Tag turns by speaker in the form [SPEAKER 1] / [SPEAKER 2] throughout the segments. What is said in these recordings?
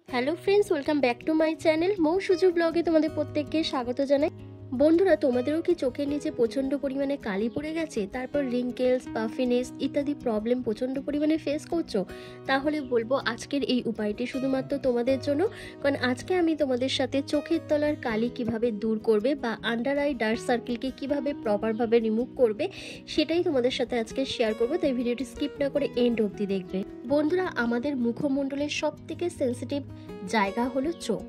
[SPEAKER 1] Hello friends, welcome back to my channel Mou Suju ব্লগে তোমাদের প্রত্যেককে স্বাগত জানাই। বন্ধুরা, তোমাদেরও কি চোখের নিচে প্রচণ্ড পরিমাণে কালি পড়ে গেছে, তারপর রিঙ্কেলস, পাফিনেস ইত্যাদি প্রবলেম প্রচণ্ড পরিমাণে ফেস করছো? তাহলে বলবো আজকের এই উপায়টি শুধুমাত্র তোমাদের জন্য। কারণ আজকে আমি তোমাদের সাথে চোখের তলার কালি কিভাবে দূর করবে বা আন্ডার আই ডার্ক সার্কেলকে কিভাবে প্রপারভাবে রিমুভ করবে সেটাই তোমাদের সাথে আজকে শেয়ার করবো। তাই ভিডিওটি স্কিপ না করে এন্ড অবধি দেখবে। বন্ধুরা, আমাদের মুখমণ্ডলের সব থেকে সেন্সিটিভ জায়গা হলো চোখ,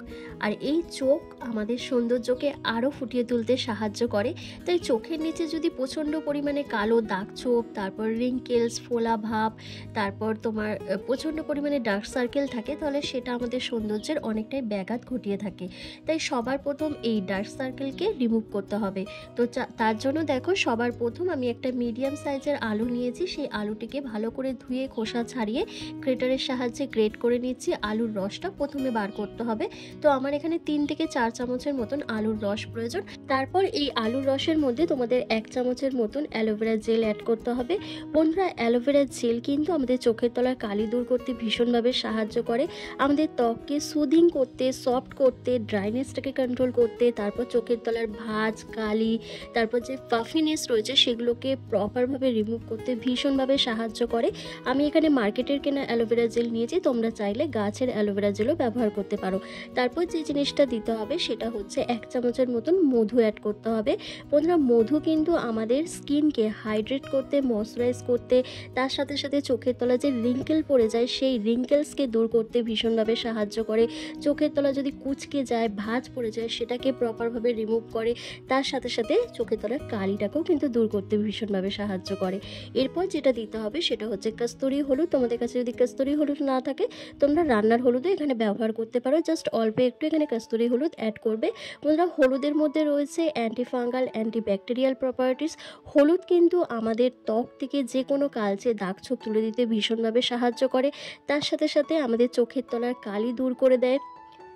[SPEAKER 1] আর এই চোখ আমাদের সৌন্দর্যকে আরও ফুটিয়ে তুলতে সাহায্য করে। তাই চোখের নিচে যদি প্রচণ্ড পরিমাণে কালো দাগ ছোপ, তারপর রিঙ্কেলস, ফোলা ভাব, তারপর তোমার প্রচণ্ড পরিমাণে ডার্ক সার্কেল থাকে, তাহলে সেটা আমাদের সৌন্দর্যের অনেকটাই ব্যাঘাত ঘটিয়ে থাকে। তাই সবার প্রথম এই ডার্ক সার্কেলকে রিমুভ করতে হবে। তো তার জন্য দেখো, সবার প্রথম আমি একটা মিডিয়াম সাইজের আলু নিয়েছি। সেই আলুটিকে ভালো করে ধুয়ে খোসা ছাড়িয়ে গ্রেটারের সাহায্যে গ্রেট করে নিচ্ছি। আলুর রসটা প্রথমে বার করতে হবে। তো আমার এখানে 3 থেকে 4 চামচের মতন আলুর রস প্রয়োজন। তারপর এই আলুর রসের মধ্যে তোমাদের 1 চামচের মতন অ্যালোভেরা জেল অ্যাড করতে হবে। বন্ধুরা, অ্যালোভেরা জেল কিন্তু আমাদের চোখের তলার কালি দূর করতে ভীষণভাবে সাহায্য করে। আমাদের ত্বককে সুদিং করতে, সফট করতে, ড্রাইনেসটাকে কন্ট্রোল করতে, তারপর চোখের তলার ভাঁজ, কালি, তারপর যে পাফিনেস রয়েছে সেগুলোকে প্রপারভাবে রিমুভ করতে ভীষণভাবে সাহায্য করে। আমি এখানে মার্কেটের কেনা অ্যালোভেরা জেল নিয়েছি, তোমরা চাইলে গাছের অ্যালোভেরা জেলও ব্যবহার করতে পারো। তারপর যে জিনিসটা দিতে হবে সেটা হচ্ছে 1 চামচের মতন মধু অ্যাড করতে হবে। বন্ধুরা, মধু কিন্তু আমাদের স্কিনকে হাইড্রেট করতে, ময়শ্চারাইজ করতে, তার সাথে সাথে চোখের তলা যে রিঙ্কেল পড়ে যায় সেই রিঙ্কেলসকে দূর করতে ভীষণভাবে সাহায্য করে। চোখের তলা যদি কুঁচকে যায়, ভাঁজ পড়ে যায়, সেটাকে প্রপারভাবে রিমুভ করে। তার সাথে সাথে চোখের তলার কালিটাকেও কিন্তু দূর করতে ভীষণভাবে সাহায্য করে। এরপর যেটা দিতে হবে সেটা হচ্ছে কস্তুরি হলুদ। তোমাদের কাছে যদি কস্তুরি হলুদ না থাকে, তোমরা রান্নার হলুদও এখানে ব্যবহার করতে পারো। জাস্ট অল্প একটু এখানে কস্তুরি হলুদ অ্যাড করবে। বন্ধুরা, হলুদের মধ্যে রয়েছে অ্যান্টিফাঙ্গাল, অ্যান্টিব্যাকটেরিয়াল প্রপার্টিস। হলুদ কিন্তু আমাদের ত্বক থেকে যে কোনো কালচে দাগ ছোপ তুলে দিতে ভীষণভাবে সাহায্য করে। তার সাথে সাথে আমাদের চোখের তলার কালি দূর করে দেয়।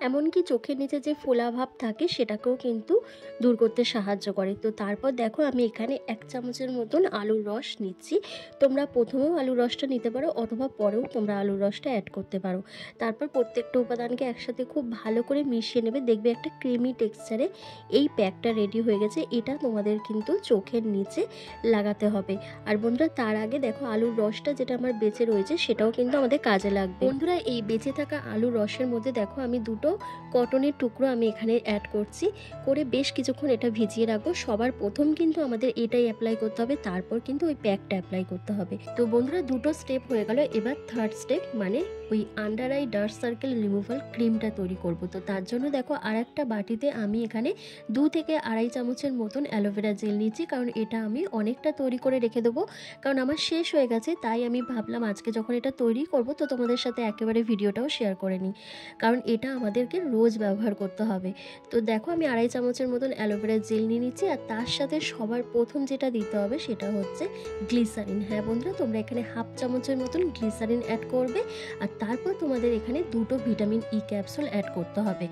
[SPEAKER 1] এমনকি চোখের নিচে যে ফোলা ভাব থাকে সেটাকেও কিন্তু দূর করতে সাহায্য করে। তো তারপর দেখো, আমি এখানে 1 চামচের মতন আলুর রস নিচ্ছি। তোমরা প্রথমেও আলুর রসটা নিতে পারো অথবা পরেও তোমরা আলুর রসটা অ্যাড করতে পারো। তারপর প্রত্যেকটা উপাদানকে একসাথে খুব ভালো করে মিশিয়ে নেবে। দেখবে একটা ক্রিমি টেক্সচারে এই প্যাকটা রেডি হয়ে গেছে। এটা তোমাদের কিন্তু চোখের নিচে লাগাতে হবে। আর বন্ধুরা, তার আগে দেখো, আলুর রসটা যেটা আমার বেঁচে রয়েছে সেটাও কিন্তু আমাদের কাজে লাগবে। বন্ধুরা, এই বেঁচে থাকা আলুর রসের মধ্যে দেখো, আমি 2টো কটনের টুকরো আমি এখানে অ্যাড করছি। করে বেশ কিছুক্ষণ এটা ভিজিয়ে রাখবো। সবার প্রথম কিন্তু আমাদের এটাই অ্যাপ্লাই করতে হবে, তারপর কিন্তু ওই প্যাকটা অ্যাপ্লাই করতে হবে। তো বন্ধুরা, 2টো স্টেপ হয়ে গেল। এবার 3rd স্টেপ, মানে ওই under eye dark circle removal ক্রিমটা তৈরি করব। তো তার জন্য দেখো, আর একটা বাটিতে আমি এখানে 2 থেকে 2.5 চামচের মতন অ্যালোভেরা জেল নিচ্ছি। কারণ এটা আমি অনেকটা তৈরি করে রেখে দেবো, কারণ আমার শেষ হয়ে গেছে। তাই আমি ভাবলাম আজকে যখন এটা তৈরি করব তো তোমাদের সাথে একেবারে ভিডিওটাও শেয়ার করে নিই, কারণ এটা আমাদেরকে রোজ ব্যবহার করতে হবে। তো দেখো, আমি 2.5 চামচের মতন অ্যালোভেরা জেল নিয়ে নিচ্ছি। আর তার সাথে সবার প্রথম যেটা দিতে হবে সেটা হচ্ছে গ্লিসারিন। হ্যাঁ বন্ধুরা, তোমরা এখানে 1/2 চামচের মতন গ্লিসারিন অ্যাড করবে। আর তারপর তোমাদের এখানে 2টো ভিটামিন ই ক্যাপসুল অ্যাড করতে হবে।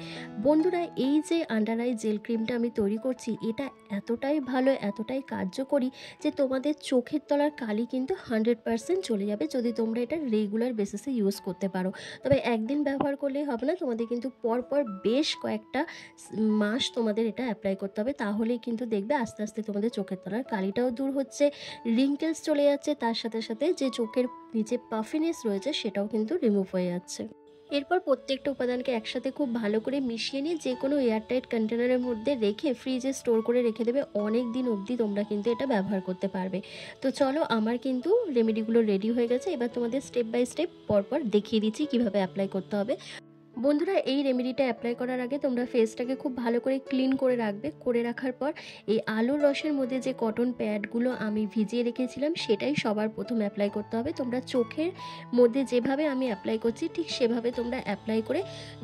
[SPEAKER 1] বন্ধুরা, এই যে আন্ডার আই জেল ক্রিমটা আমি তৈরি করছি, এটা এতটাই ভালো, এতটাই কার্যকরী যে তোমাদের চোখের তলার কালি কিন্তু 100% চলে যাবে যদি তোমরা এটা রেগুলার বেসিসে ইউজ করতে পারো। তবে একদিন ব্যবহার করলেই হবে না, তোমাদের কিন্তু পরপর বেশ কয়েকটা মাস তোমাদের এটা অ্যাপ্লাই করতে হবে। তাহলেই কিন্তু দেখবে আস্তে আস্তে তোমাদের চোখের তলার কালিটাও দূর হচ্ছে, রিঙ্কেলস চলে যাচ্ছে, তার সাথে সাথে যে চোখের নিচে পাফিনেস রয়েছে সেটাও কিন্তু রিমুভ হয়ে যাচ্ছে। এরপর প্রত্যেকটা উপাদানকে একসাথে খুব ভালো করে মিশিয়ে নিয়ে যে কোনো এয়ারটাইট কন্টেনারের মধ্যে রেখে ফ্রিজে স্টোর করে রেখে দেবে। অনেক দিন অবধি তোমরা কিন্তু এটা ব্যবহার করতে পারবে। তো চলো, আমার কিন্তু রেমেডিগুলো রেডি হয়ে গেছে। এবার তোমাদের স্টেপ বাই স্টেপ পরপর দেখিয়ে দিচ্ছি কীভাবে অ্যাপ্লাই করতে হবে। বন্ধুরা, এই রেমেডিটা অ্যাপ্লাই করার আগে তোমরা ফেসটাকে খুব ভালো করে ক্লিন করে রাখবে। করে রাখার পর এই আলুর রসের মধ্যে যে কটন প্যাডগুলো আমি ভিজিয়ে রেখেছিলাম সেটাই সবার প্রথম অ্যাপ্লাই করতে হবে। তোমরা চোখের মধ্যে যেভাবে আমি অ্যাপ্লাই করছি ঠিক সেভাবে তোমরা অ্যাপ্লাই করে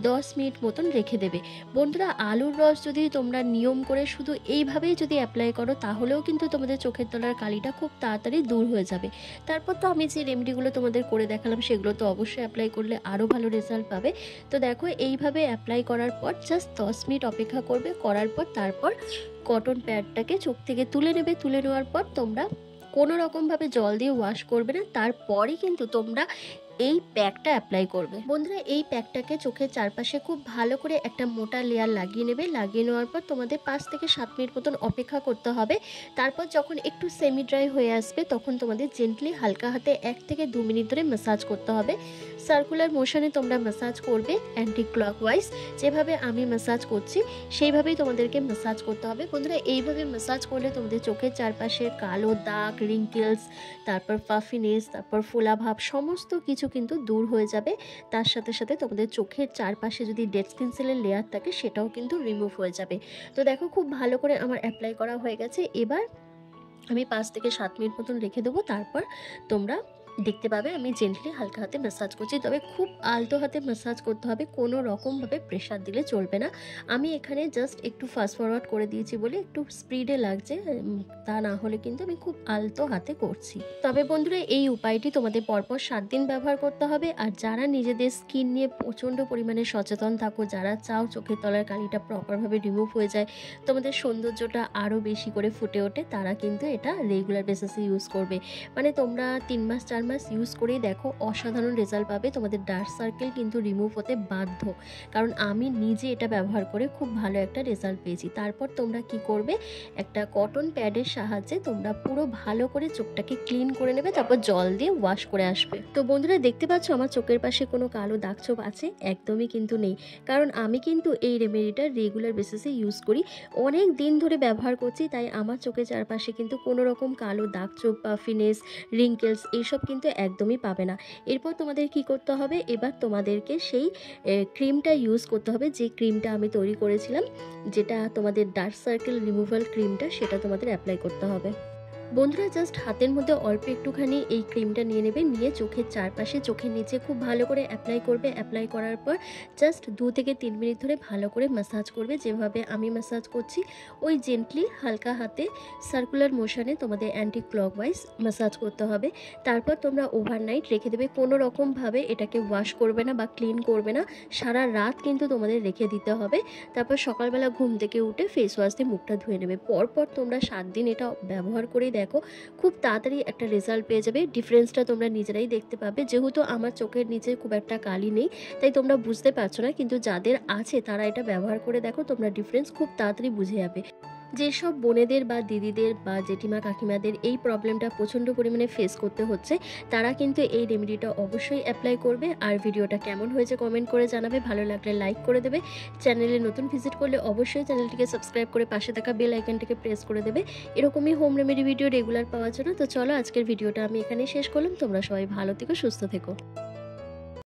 [SPEAKER 1] 10 মিনিট মতন রেখে দেবে। বন্ধুরা, আলুর রস যদি তোমরা নিয়ম করে শুধু এইভাবেই যদি অ্যাপ্লাই করো তাহলেও কিন্তু তোমাদের চোখের তলার কালিটা খুব তাড়াতাড়ি দূর হয়ে যাবে। তারপর তো আমি যে রেমেডিগুলো তোমাদের করে দেখালাম সেগুলো তো অবশ্যই অ্যাপ্লাই করলে আরও ভালো রেজাল্ট পাবে। তো দেখো, এইভাবে অ্যাপ্লাই করার পর জাস্ট 10 মিনিট অপেক্ষা করবে। করার পর তারপর কটন প্যাডটাকে চোখ থেকে তুলে নেবে। তুলে নেওয়ার পর তোমরা কোনো রকমভাবে জল দিয়ে ওয়াশ করবে না। তারপরে কিন্তু তোমরা এই প্যাকটা অ্যাপ্লাই করবে। বন্ধুরা এই প্যাকটাকে চোখের চারপাশে খুব ভালো করে একটা মোটা লেয়ার লাগিয়ে নেবে। লাগিয়ে নেওয়ার পর তোমাদের 5 থেকে 7 মিনিট মতন অপেক্ষা করতে হবে। তারপর যখন একটু সেমি ড্রাই হয়ে আসবে তখন তোমাদের জেন্টলি হালকা হাতে 1 থেকে 2 মিনিট ধরে ম্যাসাজ করতে হবে। সার্কুলার মোশনে তোমরা ম্যাসাজ করবে, অ্যান্টি ক্লকওয়াইজ। যেভাবে আমি ম্যাসাজ করছি সেইভাবেই তোমাদেরকে ম্যাসাজ করতে হবে। বন্ধুরা এইভাবে ম্যাসাজ করলে তোমাদের চোখের চারপাশে কালো দাগ, রিঙ্কেলস, তারপর পাফিনেস, তারপর ফোলাভাব সমস্ত কিছু কিন্তু দূর হয়ে যাবে। তার সাথে সাথে তোমাদের চোখের চারপাশে যদি ডেড স্কিন সেলের লেয়ার থাকে সেটাও কিন্তু রিমুভ হয়ে যাবে। তো দেখো খুব ভালো করে আমার অ্যাপ্লাই করা হয়ে গেছে। এবার আমি 5 থেকে 7 মিনিট মতন রেখে দেবো। তারপর তোমরা দেখতে পাবে আমি জেন্টলি হালকা হাতে ম্যাসাজ করছি, তবে খুব আলতো হাতে ম্যাসাজ করতে হবে, কোনো রকমভাবে প্রেশার দিলে চলবে না। আমি এখানে জাস্ট একটু ফাস্ট ফরওয়ার্ড করে দিয়েছি বলে একটু স্পিডে লাগছে, তা না হলে কিন্তু আমি খুব আলতো হাতে করছি। তবে বন্ধুরা এই উপায়টি তোমাদের পরপর 7 দিন ব্যবহার করতে হবে। আর যারা নিজেদের স্কিন নিয়ে প্রচণ্ড পরিমাণে সচেতন থাকো, যারা চাও চোখের তলার কালিটা প্রপারভাবে রিমুভ হয়ে যায়, তোমাদের সৌন্দর্যটা আরও বেশি করে ফুটে ওঠে, তারা কিন্তু এটা রেগুলার বেসিসে ইউজ করবে। মানে তোমরা 3 মাস 4 মাস ইউজ করেই দেখো অসাধারণ রেজাল্ট পাবে। তোমাদের ডার্ক সার্কেল কিন্তু রিমুভ হতে বাধ্য, কারণ আমি নিজে এটা ব্যবহার করে খুব ভালো একটা রেজাল্ট পেয়েছি। তারপর তোমরা কি করবে, একটা কটন প্যাডের সাহায্যে তোমরা পুরো ভালো করে চোখটাকে ক্লিন করে নেবে, তারপর জল দিয়ে ওয়াশ করে আসবে। তো বন্ধুরা দেখতে পাচ্ছ আমার চোখের পাশে কোনো কালো দাগ ছোপ আছে? একদমই কিন্তু নেই, কারণ আমি কিন্তু এই রেমেডিটা রেগুলার বেসিসে ইউজ করি, অনেক দিন ধরে ব্যবহার করছি। তাই আমার চোখের চারপাশে কিন্তু কোনো রকম কালো দাগ ছোপ, পাফিনেস, রিঙ্কেলস এইসব কিন্তু একদমই পাবে না। এরপর তোমাদের কি করতে হবে, এবার তোমাদেরকে সেই ক্রিমটা ইউজ করতে হবে, যে ক্রিমটা আমি তৈরি করেছিলাম, যেটা তোমাদের ডার্ক সার্কেল রিমুভাল ক্রিমটা, সেটা তোমাদের অ্যাপ্লাই করতে হবে। বন্ধুরা জাস্ট হাতের মধ্যে অল্প একটুখানি এই ক্রিমটা নিয়ে নেবে, নিয়ে চোখের চারপাশে, চোখের নিচে খুব ভালো করে অ্যাপ্লাই করবে। অ্যাপ্লাই করার পর জাস্ট 2 থেকে 3 মিনিট ধরে ভালো করে ম্যাসাজ করবে, যেভাবে আমি ম্যাসাজ করছি ওই জেন্টলি হালকা হাতে সার্কুলার মোশনে তোমাদের অ্যান্টি ক্লকওয়াইজ ম্যাসাজ করতে হবে। তারপর তোমরা ওভারনাইট রেখে দেবে, কোনো রকমভাবে এটাকে ওয়াশ করবে না বা ক্লিন করবে না, সারা রাত কিন্তু তোমাদের রেখে দিতে হবে। তারপর সকালবেলা ঘুম থেকে উঠে ফেস ওয়াশ দিয়ে মুখটা ধুয়ে নেবে। পরপর তোমরা 7 দিন এটা ব্যবহার করেই দেখো, খুব তাড়াতাড়ি একটা রেজাল্ট পেয়ে যাবে। ডিফারেন্সটা তোমরা নিজেরাই দেখতে পাবে। যেহেতু আমার চোখের নিচে খুব একটা কালি নেই, তাই তোমরা বুঝতে পারছো না, কিন্তু যাদের আছে তারা এটা ব্যবহার করে দেখো, তোমরা ডিফারেন্স খুব তাড়াতাড়ি বুঝে যাবে। যেসব বোনেদের বা দিদিদের বা জেঠিমা কাকিমাদের এই প্রবলেমটা প্রচণ্ড পরিমাণে ফেস করতে হচ্ছে, তারা কিন্তু এই রেমেডিটা অবশ্যই অ্যাপ্লাই করবে। আর ভিডিওটা কেমন হয়েছে কমেন্ট করে জানাবে, ভালো লাগলে লাইক করে দেবে। চ্যানেলে নতুন ভিজিট করলে অবশ্যই চ্যানেলটিকে সাবস্ক্রাইব করে পাশে থাকা বেল আইকনটিকে প্রেস করে দেবে এরকমই হোম রেমেডি ভিডিও রেগুলার পাওয়ার জন্য। তো চলো আজকের ভিডিওটা আমি এখানেই শেষ করলাম। তোমরা সবাই ভালো থেকো, সুস্থ থেকো।